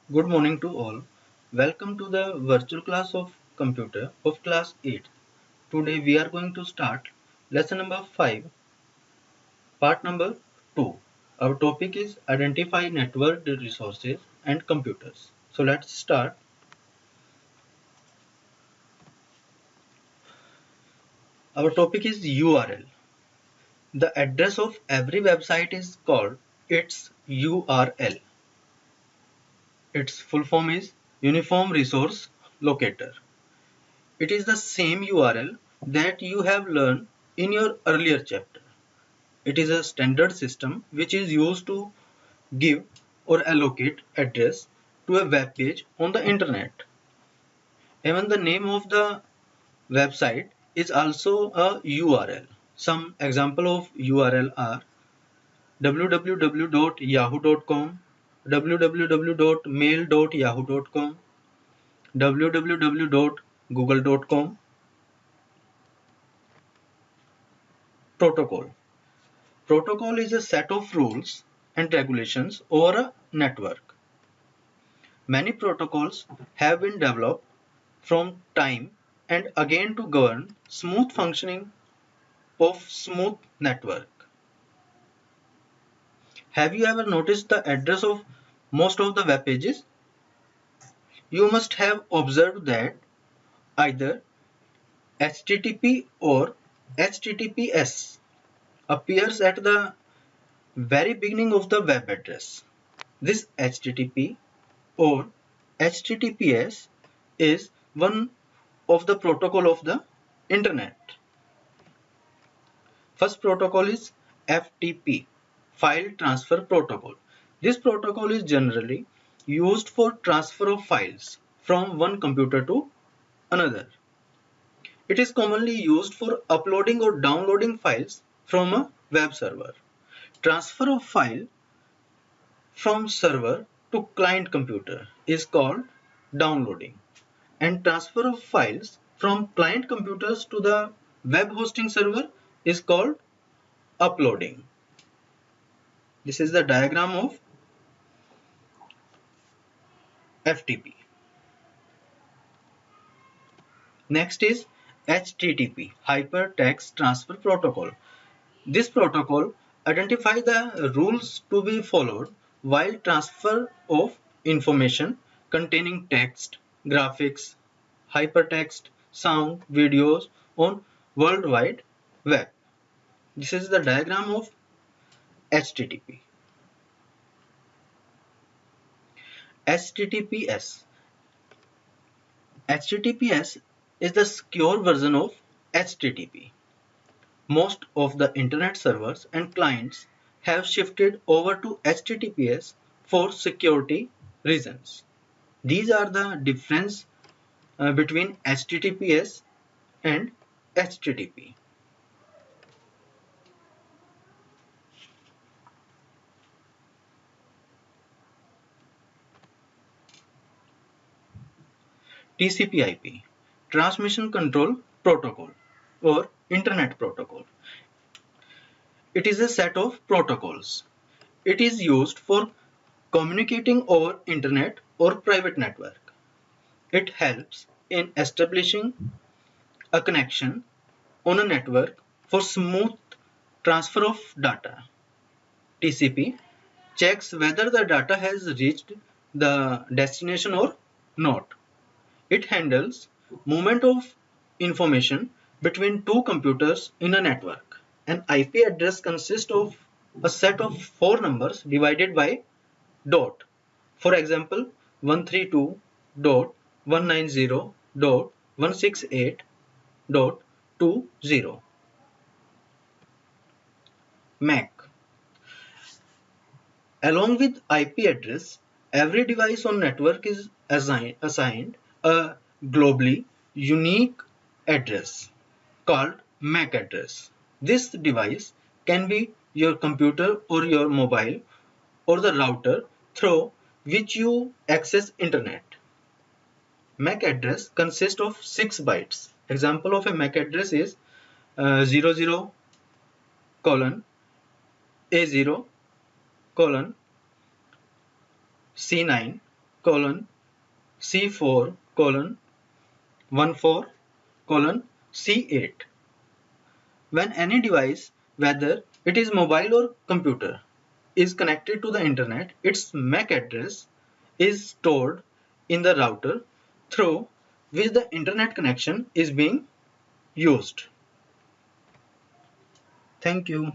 Good morning to all. Welcome to the virtual class of computer of class 8. Today we are going to start lesson number 5, part number 2. Our topic is identify network resources and computers. So let's start. Our topic is URL. The address of every website is called its URL. Its full form is Uniform Resource Locator. It is the same URL that you have learned in your earlier chapter. It is a standard system which is used to give or allocate address to a web page on the internet. Even the name of the website is also a URL. Some example of URL are www.yahoo.com, www.mail.yahoo.com, www.google.com. Protocol. Protocol is a set of rules and regulations over a network. Many protocols have been developed from time and again to govern smooth functioning of smooth network. Have you ever noticed the address of most of the web pages? You must have observed that either HTTP or HTTPS appears at the very beginning of the web address. This HTTP or HTTPS is one of the protocol of the internet. First protocol is FTP, File Transfer Protocol. This protocol is generally used for transfer of files from one computer to another. It is commonly used for uploading or downloading files from a web server. Transfer of file from server to client computer is called downloading, and transfer of files from client computers to the web hosting server is called uploading. This is the diagram of FTP. Next is HTTP, Hypertext Transfer Protocol. This protocol identifies the rules to be followed while transfer of information containing text, graphics, hypertext, sound, videos on World Wide Web. This is the diagram of HTTP. HTTPS. HTTPS is the secure version of HTTP. Most of the internet servers and clients have shifted over to HTTPS for security reasons. These are the difference between HTTPS and HTTP. TCP/IP, Transmission Control Protocol or Internet Protocol. It is a set of protocols. It is used for communicating over internet or private network. It helps in establishing a connection on a network for smooth transfer of data. TCP checks whether the data has reached the destination or not. It handles movement of information between two computers in a network. An IP address consists of a set of four numbers divided by dot. For example, 132.190.168.20. MAC. Along with IP address, every device on network is assigned a globally unique address called MAC address. This device can be your computer or your mobile or the router through which you access internet. MAC address consists of 6 bytes. Example of a MAC address is 00 colon A0 colon C9 colon C4 colon 14 colon C8. When any device, whether it is mobile or computer, is connected to the internet, its MAC address is stored in the router through which the internet connection is being used. Thank you.